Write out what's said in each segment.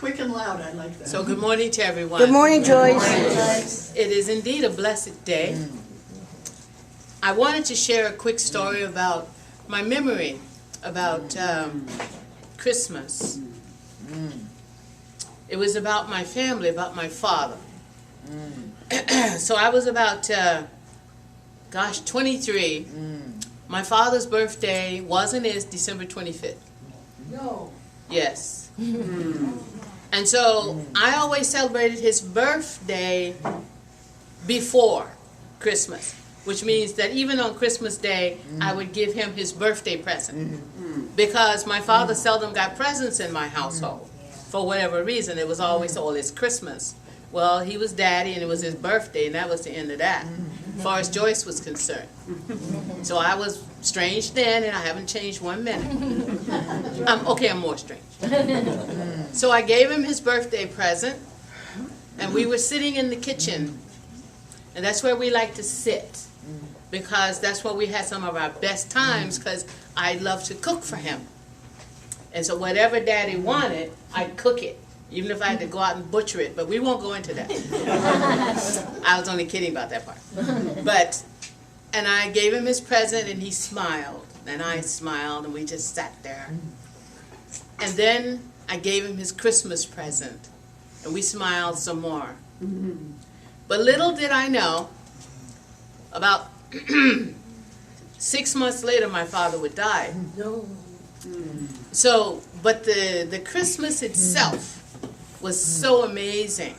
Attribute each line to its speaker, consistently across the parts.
Speaker 1: quick and loud. I like that.
Speaker 2: So good morning to everyone.
Speaker 3: Good morning, Joyce.
Speaker 1: Good morning, Joyce.
Speaker 2: It is indeed a blessed day. I wanted to share a quick story about my memory about Christmas. It was about my family, about my father. So I was about, 23. My father's birthday wasn't his December 25th.
Speaker 1: No.
Speaker 2: Yes. And so I always celebrated his birthday before Christmas, which means that even on Christmas Day, I would give him his birthday present. Because my father seldom got presents in my household. For whatever reason, it was always, oh, it's Christmas. Well, he was daddy and it was his birthday, and that was the end of that, as far as Joyce was concerned. So I was strange then, and I haven't changed 1 minute. I'm more strange. So I gave him his birthday present, and we were sitting in the kitchen, and that's where we like to sit, because that's where we had some of our best times, because I love to cook for him. And so whatever daddy wanted, I'd cook it, even if I had to go out and butcher it, but we won't go into that. I was only kidding about that part. And I gave him his present, and he smiled, and I smiled, and we just sat there. And then I gave him his Christmas present, and we smiled some more. But little did I know, about 6 months later, my father would die.
Speaker 1: No.
Speaker 2: So, but the Christmas itself was so amazing,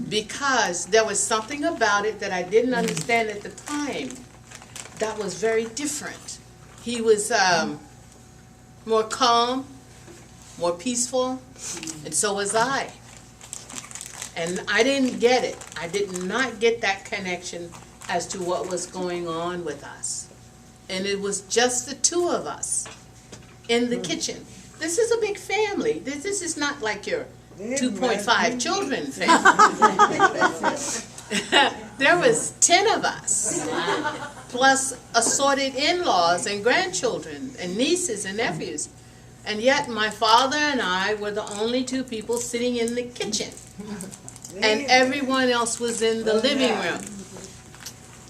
Speaker 2: because there was something about it that I didn't understand at the time that was very different. He was more calm, more peaceful, and so was I. And I didn't get it. I did not get that connection as to what was going on with us. And it was just the two of us in the kitchen. This is a big family. This is not like your 2.5 children family. There was 10 of us, plus assorted in-laws and grandchildren and nieces and nephews. And yet my father and I were the only 2 people sitting in the kitchen. And everyone else was in the living room,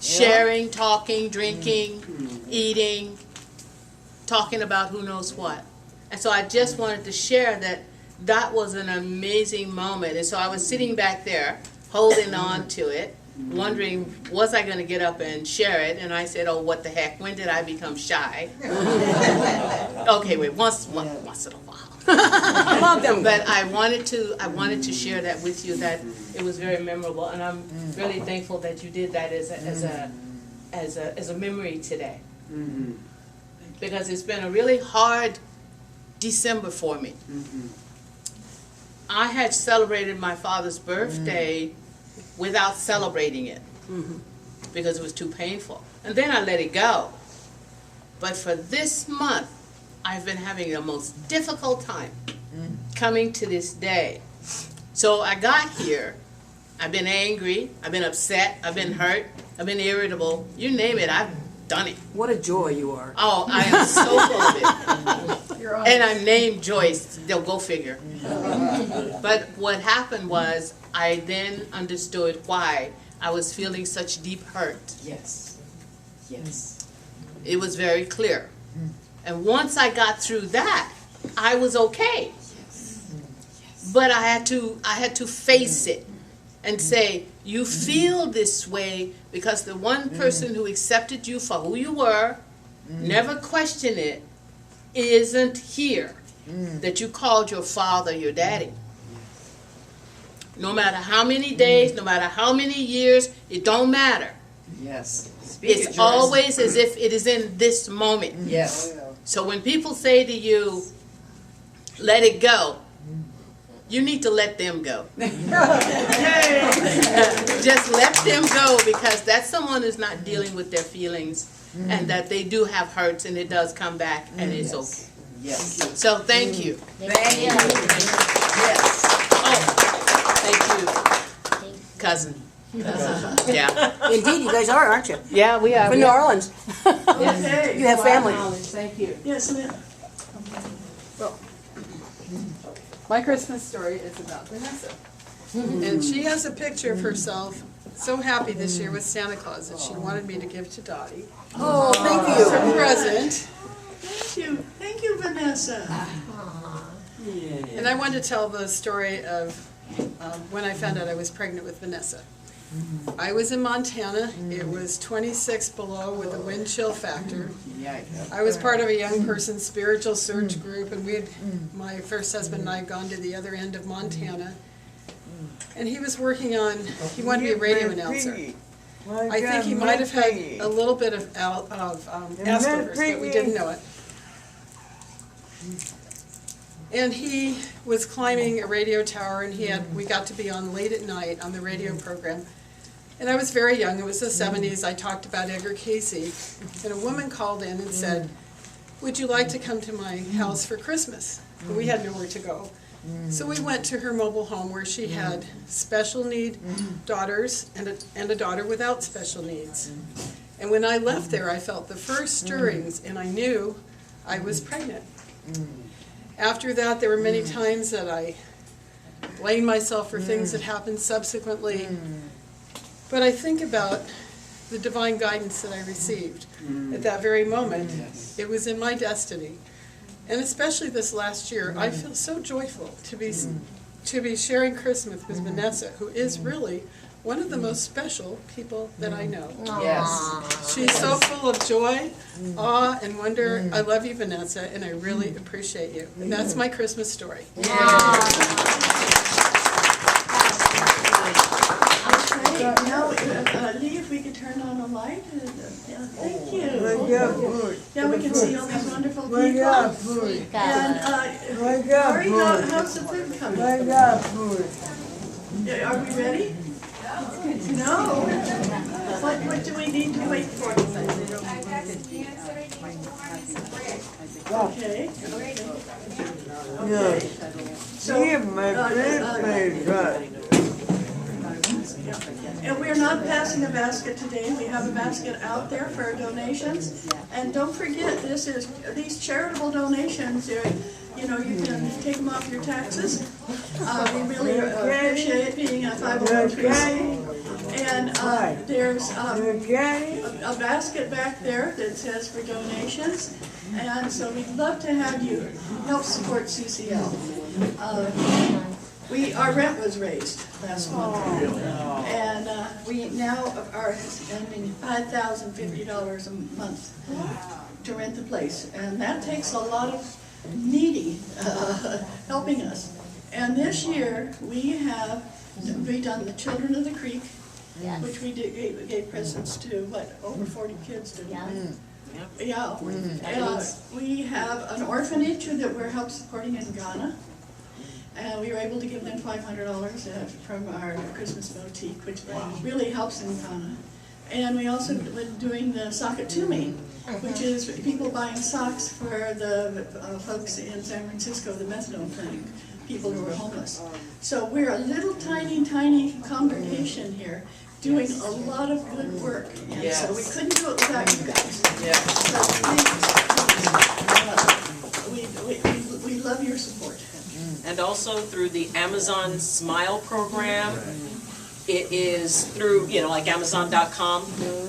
Speaker 2: sharing, talking, drinking, eating, talking about who knows what. And so I just wanted to share that that was an amazing moment. And so I was sitting back there, holding on to it, wondering, was I going to get up and share it? And I said, oh, what the heck, when did I become shy? Okay, wait, once in a while.
Speaker 3: I love them.
Speaker 2: But I wanted to share that with you, that it was very memorable, and I'm really thankful that you did that as a memory today. Because it's been a really hard December for me. I had celebrated my father's birthday without celebrating it because it was too painful. And then I let it go. But for this month, I've been having the most difficult time coming to this day. So I got here. I've been angry. I've been upset. I've been hurt. I've been irritable. You name it, I've done it.
Speaker 3: What a joy you are.
Speaker 2: Oh, I am so full of it. And I'm named Joyce. They'll go figure. But what happened was, I then understood why I was feeling such deep hurt.
Speaker 1: Yes. Yes.
Speaker 2: It was very clear. And once I got through that, I was okay. But I had to face it and say, you feel this way because the one person who accepted you for who you were, never questioned it, isn't here. That you called your father your daddy. No matter how many days, no matter how many years, it don't matter.
Speaker 1: Yes.
Speaker 2: It's always as if it is in this moment.
Speaker 1: Yes.
Speaker 2: So when people say to you, let it go, you need to let them go. Just let them go, because that's someone who's not dealing with their feelings, and that they do have hurts, and it does come back, and it's okay.
Speaker 1: Yes.
Speaker 2: So thank you.
Speaker 1: Thank you. Yes.
Speaker 2: Oh, thank you, cousin. Yeah.
Speaker 3: Indeed, you guys are, aren't you?
Speaker 2: Yeah, we are.
Speaker 3: From New Orleans.
Speaker 1: Okay.
Speaker 3: You have family.
Speaker 2: Thank you.
Speaker 1: Yes, ma'am.
Speaker 4: My Christmas story is about Vanessa. And she has a picture of herself so happy this year with Santa Claus that she wanted me to give to Dottie
Speaker 3: Oh, thank
Speaker 4: as
Speaker 3: you.
Speaker 4: a present.
Speaker 1: Thank you, Vanessa.
Speaker 4: And I wanted to tell the story of when I found out I was pregnant with Vanessa. I was in Montana. It was 26 below with a wind chill factor.
Speaker 1: Yikes.
Speaker 4: I was part of a young person's spiritual search group, and my first husband and I had gone to the other end of Montana. And he was working on, he wanted to be a radio announcer. I think he might have had a little bit of Asperger's, but we didn't know it. And he was climbing a radio tower, and we got to be on late at night on the radio program. And I was very young, it was the 70s, I talked about Edgar Casey, and a woman called in and said, would you like to come to my house for Christmas? And we had nowhere to go. So we went to her mobile home where she had special need daughters and a daughter without special needs. And when I left there, I felt the first stirrings, and I knew I was pregnant. After that, there were many times that I blamed myself for things that happened subsequently. But I think about the divine guidance that I received at that very moment. It was in my destiny. And especially this last year, I feel so joyful to be sharing Christmas with Vanessa, who is really one of the most special people that I know.
Speaker 1: Yes.
Speaker 4: She's so full of joy, awe, and wonder. I love you, Vanessa, and I really appreciate you. And that's my Christmas story.
Speaker 1: Okay, now, Lee, if we could turn on a light. Thank you. Yeah, we can see all these wonderful people. And, Lori, how's the food coming? Yeah, are we ready? No. What do we need to wait for? Okay. Okay. So, and we're not passing a basket today. We have a basket out there for donations. And don't forget, these charitable donations, you know, you can take them off your taxes. We really appreciate being a 501(c)(3). And there's a basket back there that says for donations. And so we'd love to have you help support CCL. Our rent was raised last month, and we now are spending $5,050 a month to rent the place, and that takes a lot of needy helping us. And this year we have redone the Children of the Creek, which we gave presents to over 40 kids, didn't we? Yeah. We have an orphanage that we're help supporting in Ghana. And we were able to give them $500 from our Christmas boutique, which really helps in Ghana. And we also been doing the Sakatumi, which is people buying socks for the folks in San Francisco, the methadone clinic, people who are homeless. So we're a little tiny congregation here doing a lot of good work. And so we couldn't do it without you guys. So please, we love your support.
Speaker 5: And also through the Amazon Smile program. It is through, like Amazon.com.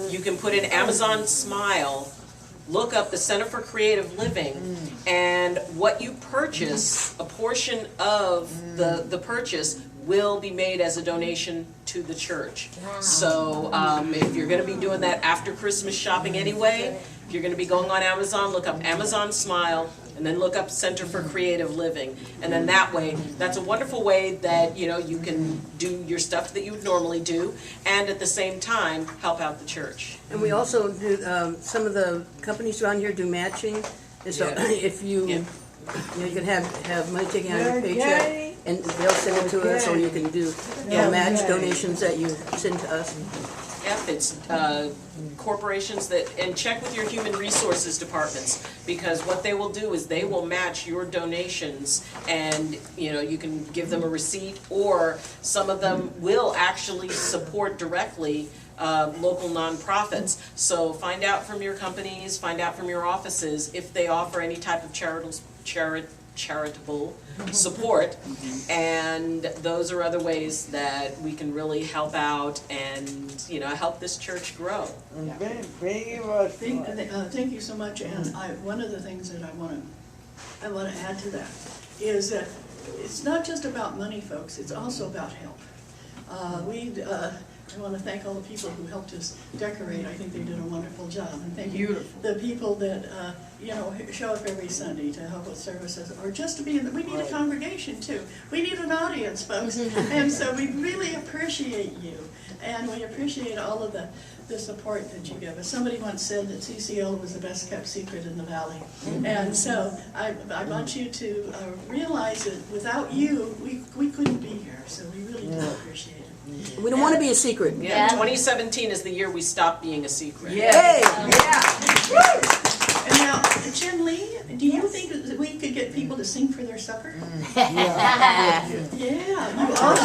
Speaker 5: You can put in Amazon Smile, look up the Center for Creative Living, and what you purchase, a portion of the purchase will be made as a donation to the church. So if you're going to be doing that after Christmas shopping anyway, if you're going to be going on Amazon, look up Amazon Smile, and then look up Center for Creative Living. And then that way, that's a wonderful way that, you can do your stuff that you would normally do, and at the same time, help out the church.
Speaker 3: And we also do, some of the companies around here do matching. And so if you can have money taken out of your paycheck, and they'll send it to us, or you can do match donations that you send to us.
Speaker 5: Yep, it's corporations and check with your human resources departments, because what they will do is they will match your donations, and you can give them a receipt, or some of them will actually support directly local nonprofits. So find out from your companies, find out from your offices if they offer any type of charitable support. And those are other ways that we can really help out and, you know, help this church grow.
Speaker 6: Thank you very much.
Speaker 1: Thank you so much, and one of the things that I wanna add to that is that it's not just about money, folks, it's also about help. I wanna thank all the people who helped us decorate, I think they did a wonderful job, and thank you, the people that, you know, show up every Sunday to help with services, or just to be we need a congregation too, we need an audience, folks, and so we really appreciate you, and we appreciate all of the support that you give us. Somebody once said that CCL was the best kept secret in the valley. And so I want you to realize that without you, we couldn't be here. So we really do appreciate it.
Speaker 3: We don't want to be a secret.
Speaker 5: Yeah, 2017 is the year we stopped being a secret.
Speaker 3: Hey!
Speaker 1: And now, Jen Lee, do you think that we could get people to sing for their supper?
Speaker 6: Yeah.
Speaker 1: Yeah, you all